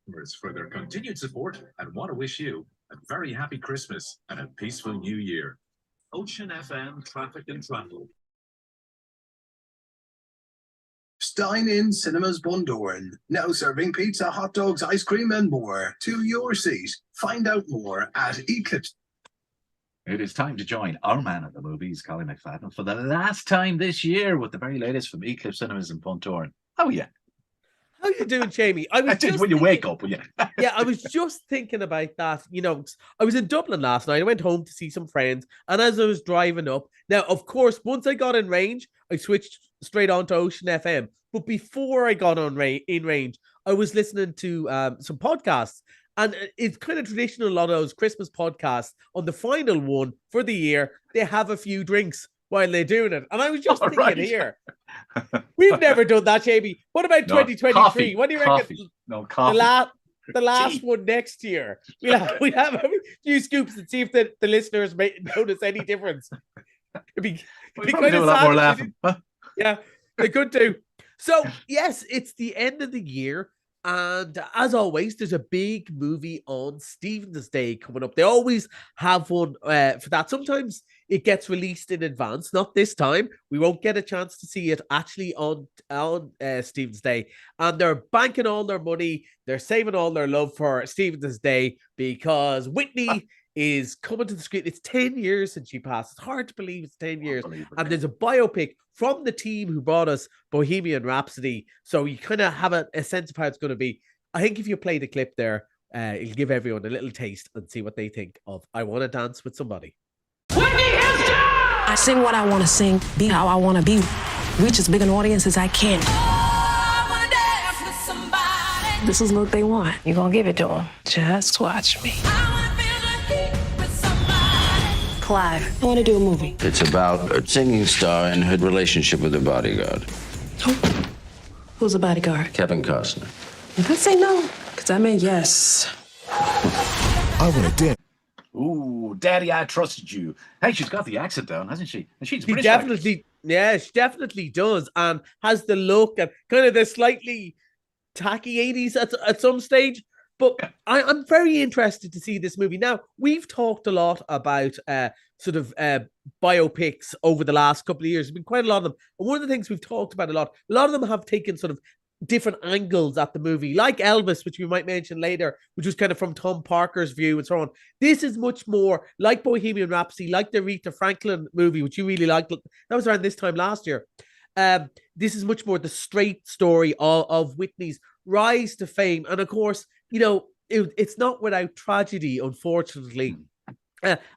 customers for their continued support and want to wish you a very happy Christmas and a peaceful New Year. Ocean FM Traffic and Travel. Stein Inn Cinemas Bundoran, now serving pizza, hot dogs, ice cream and more to your seat. Find out more at Eclipse. It is time to join our man at the movies, Collie McFadden, for the last time this year with the very latest from Eclipse Cinemas in Bundoran. How are you? How you doing, Jamie? I was just when you wake up, yeah. Yeah, I was just thinking about that. You know, I was in Dublin last night. I went home to see some friends, and as I was driving up, now, of course, once I got in range, I switched straight on to Ocean FM. But before I got in range, I was listening to some podcasts, and it's kind of traditional. A lot of those Christmas podcasts. On the final one for the year, they have a few drinks while they're doing it, and I was just thinking here. We've never done that, Jamie. What about 2023? Coffee, what do you reckon? Coffee. The last one next year. We'll have a few scoops and see if the listeners may notice any difference. It'd be kind do of a lot sad more laughing. Yeah, they could do. So, yes, it's the end of the year. And as always, there's a big movie on Stephen's Day coming up. They always have one for that. Sometimes it gets released in advance. Not this time. We won't get a chance to see it actually on Stephen's Day. And they're banking all their money. They're saving all their love for Stephen's Day because Whitney is coming to the screen. It's 10 years since she passed. It's hard to believe it's 10 years. And there's a biopic from the team who brought us Bohemian Rhapsody. So you kind of have a sense of how it's going to be. I think if you play the clip there, it'll give everyone a little taste and see what they think of I Want to Dance with Somebody. Whitney Houston! I sing what I want to sing, be how I want to be, reach as big an audience as I can. I wanna dance with somebody. This is what they want. You're going to give it to them. Just watch me. Clive, I want to do a movie. It's about a singing star and her relationship with her bodyguard. Who's the bodyguard? Kevin Costner. If I say no, because I meant yes. I want to dance. Ooh, Daddy, I trusted you. Hey, she's got the accent down, hasn't she? And she's British definitely, yeah, she definitely does, and has the look and kind of the slightly tacky 80s at some stage. But I'm very interested to see this movie. Now, we've talked a lot about sort of biopics over the last couple of years. There's been quite a lot of them. And one of the things we've talked about a lot of them have taken sort of different angles at the movie, like Elvis, which we might mention later, which was kind of from Tom Parker's view and so on. This is much more like Bohemian Rhapsody, like the Aretha Franklin movie, which you really liked. That was around this time last year. This is much more the straight story of Whitney's rise to fame. And of course, you know, it's not without tragedy, unfortunately.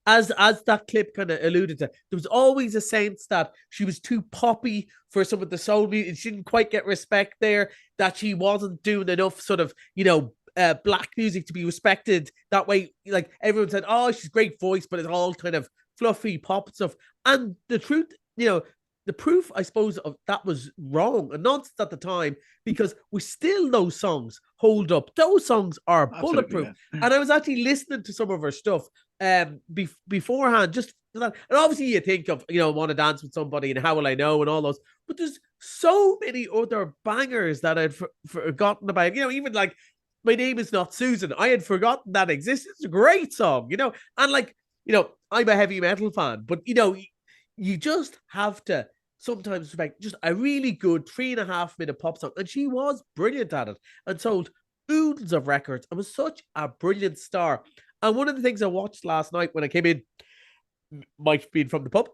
As that clip kind of alluded to, there was always a sense that she was too poppy for some of the soul music. She didn't quite get respect there, that she wasn't doing enough sort of, you know, black music to be respected that way. Like everyone said, oh, she's great voice, but it's all kind of fluffy pop stuff. And the truth, you know, the proof, I suppose, of that was wrong and nonsense at the time, because we still, those songs hold up. Those songs are bulletproof. Yeah. And I was actually listening to some of her stuff beforehand, just that. And obviously you think of, you know, Want to Dance with Somebody and How Will I Know and all those, but there's so many other bangers that I'd forgotten about. You know, even like My Name Is Not Susan, I had forgotten that existed. It's a great song, you know, and like, you know, I'm a heavy metal fan, but you know, you just have to sometimes respect just a really good 3.5-minute pop song. And she was brilliant at it and sold oodles of records and was such a brilliant star. And one of the things I watched last night when I came in, might have been from the pub,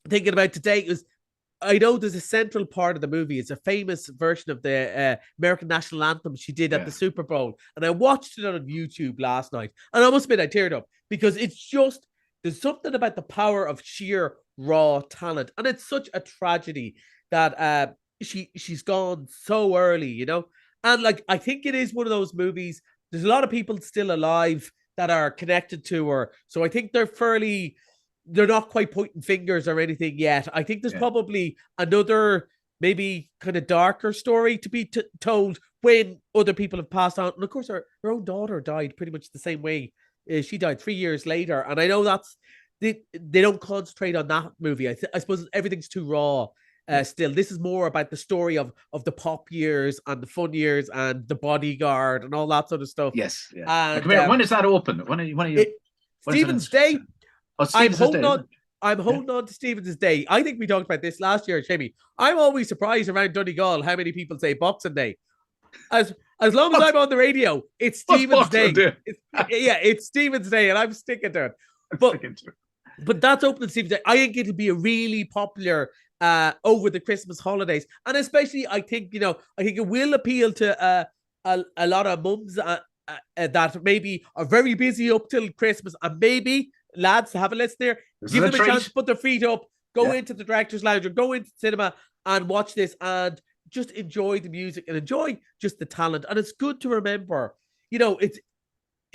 thinking about today, was I know there's a central part of the movie. It's a famous version of the American national anthem she did at the Super Bowl. And I watched it on YouTube last night. And I must admit, I teared up because it's just, there's something about the power of sheer raw talent. And it's such a tragedy that she's gone so early, you know? And like, I think it is one of those movies, there's a lot of people still alive that are connected to her. So I think they're not quite pointing fingers or anything yet. I think there's probably another maybe kind of darker story to be told when other people have passed on. And of course, her own daughter died pretty much the same way. She died 3 years later. And I know that's, they don't concentrate on that movie. I suppose everything's too raw. Still, this is more about the story of the pop years and the fun years and the bodyguard and all that sort of stuff. Yes. Yeah. And Come here. When is that open? When are you? When is Stephen's it? Day. Oh, Stephen's Day. I'm holding on to Stephen's Day. I think we talked about this last year, Jamie. I'm always surprised around Donegal how many people say Boxing Day. As long as I'm on the radio, it's Stephen's Day. It's Stephen's Day, and I'm sticking to it. But that's open Stephen's Day. I think it'll be a really popular over the Christmas holidays, and especially I think it will appeal to a lot of mums that maybe are very busy up till Christmas, and maybe lads have a list there. Give them a chance to put their feet up, go into the director's lounge or go into cinema and watch this and just enjoy the music and enjoy just the talent. And it's good to remember, it's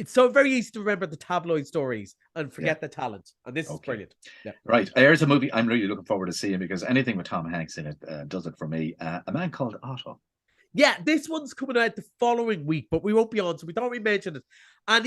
so very easy to remember the tabloid stories and forget the talent. And this is brilliant. Yeah. Right. There's a movie I'm really looking forward to seeing because anything with Tom Hanks in it does it for me. A Man Called Otto. Yeah, this one's coming out the following week, but we won't be on, so we thought we mentioned it. And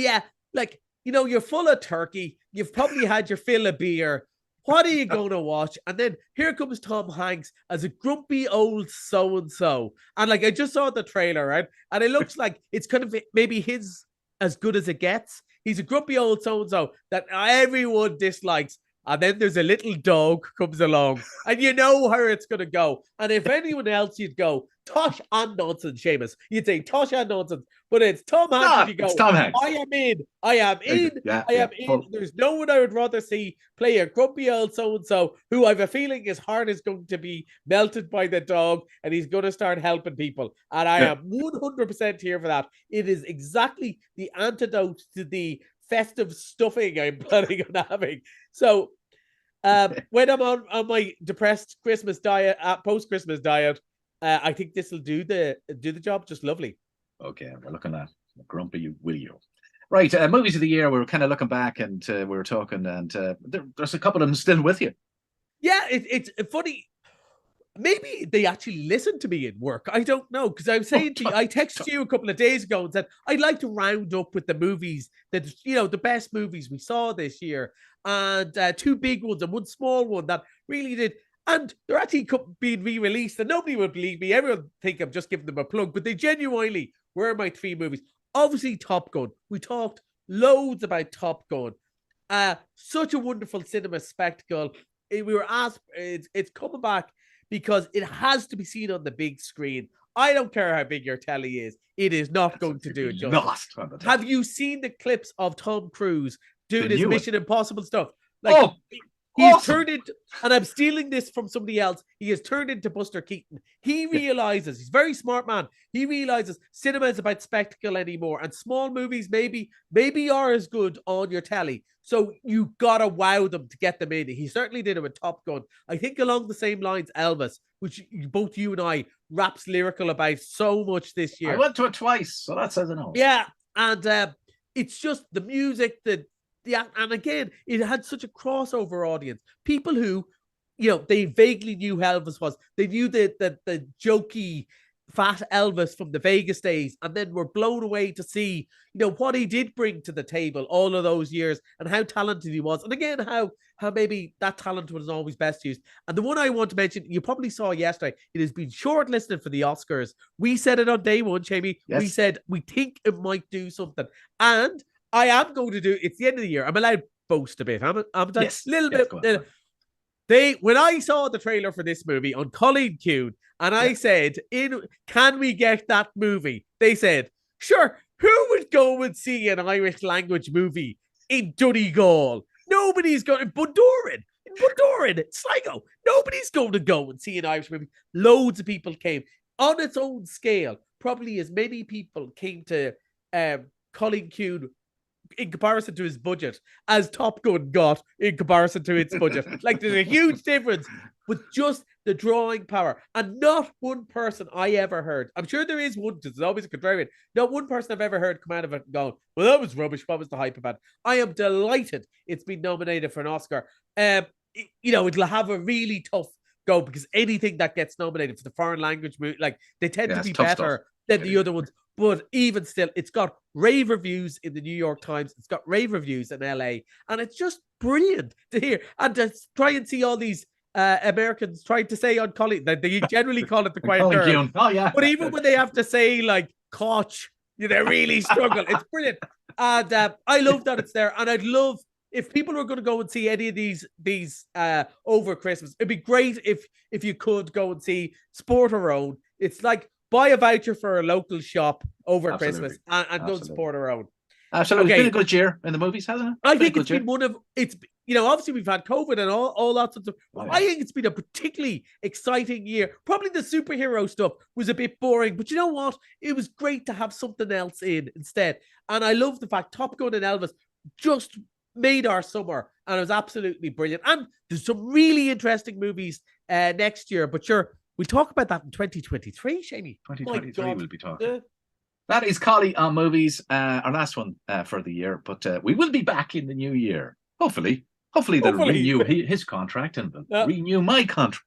you're full of turkey. You've probably had your fill of beer. What are you going to watch? And then here comes Tom Hanks as a grumpy old so-and-so. And I just saw the trailer, right? And it looks like it's kind of maybe his as good as it gets. He's a grumpy old so-and-so that everyone dislikes. And then there's a little dog comes along and you know where it's going to go. And if anyone else, you'd go, Tosh and nonsense, Seamus. You'd say Tosh and nonsense, but it's Tom Hanks. It's Tom Hanks. I am in. I am in. There's no one I would rather see play a grumpy old so-and-so who I have a feeling his heart is going to be melted by the dog and he's going to start helping people. And I am 100% here for that. It is exactly the antidote to the festive stuffing I'm planning on having. So when I'm on my depressed Christmas diet, post-Christmas diet, I think this will do the job just lovely. Okay, we're looking at Grumpy Will You. Right, movies of the year, we were kind of looking back and we were talking and there's a couple of them still with you. Yeah, it's funny. Maybe they actually listen to me in work. I don't know. Because I was saying I texted you a couple of days ago and said, I'd like to round up with the movies that, the best movies we saw this year. And two big ones and one small one that really did. And they're actually being re-released and nobody would believe me. Everyone would think I'm just giving them a plug, but they genuinely were my three movies. Obviously, Top Gun. We talked loads about Top Gun. Such a wonderful cinema spectacle. We were asked, it's coming back because it has to be seen on the big screen. I don't care how big your telly is. It is not going to do it justice. Have you seen the clips of Tom Cruise doing his Mission Impossible stuff? He's turned into, and I'm stealing this from somebody else, he has turned into Buster Keaton. He realizes, he's a very smart man, he realizes cinema is about spectacle anymore, and small movies maybe are as good on your telly. So you gotta wow them to get them in. He certainly did it with Top Gun. I think along the same lines, Elvis, which both you and I raps lyrical about so much this year. I went to it twice, so that says enough. Yeah, and it's just the music, and again, it had such a crossover audience. People who, they vaguely knew who Elvis was. They knew the jokey, fat Elvis from the Vegas days, and then were blown away to see, what he did bring to the table all of those years and how talented he was. And again, how maybe that talent was always best used. And the one I want to mention, you probably saw yesterday, it has been shortlisted for the Oscars. We said it on day one, Jamie. Yes. We said we think it might do something. And I am going to do, it's the end of the year. I'm allowed to boast a bit. I'm yes, little bit. When I saw the trailer for this movie on Colleen Kuhn, and I said, can we get that movie? They said, sure, who would go and see an Irish language movie in Donegal? Nobody's going to, Bundoran, Sligo. Nobody's going to go and see an Irish movie. Loads of people came on its own scale. Probably as many people came to Colleen Kuhn in comparison to his budget as Top Gun got in comparison to its budget. There's a huge difference with just the drawing power. And not one person I ever heard, I'm sure there is one, because there's always a contrarian, not one person I've ever heard come out of it and go, well, that was rubbish. What was the hype about? I am delighted it's been nominated for an Oscar. It'll have a really tough go because anything that gets nominated for the foreign language movie, they tend to be better than the other ones. But even still, it's got rave reviews in the New York Times. It's got rave reviews in LA. And it's just brilliant to hear. And to try and see all these Americans try to say on Collie. They generally call it the quiet Collie girl. June. Oh, yeah. But even when they have to say like Koch, they really struggle. It's brilliant. And I love that it's there. And I'd love if people were going to go and see any of these over Christmas, it'd be great if you could go and see Sport Our Own. It's like buy a voucher for a local shop over Christmas and go support our own. Absolutely. Okay. It's been a good year in the movies, hasn't it? I think it's been one of obviously we've had COVID and all that sort of stuff. Oh, yeah. I think it's been a particularly exciting year. Probably the superhero stuff was a bit boring, but you know what? It was great to have something else in instead. And I love the fact Top Gun and Elvis just made our summer, and it was absolutely brilliant. And there's some really interesting movies next year, but sure, we'll talk about that in 2023, Seamie. 2023 we'll be talking. That is Collie on movies, our last one for the year, but we will be back in the new year. Hopefully they'll renew his contract and renew my contract.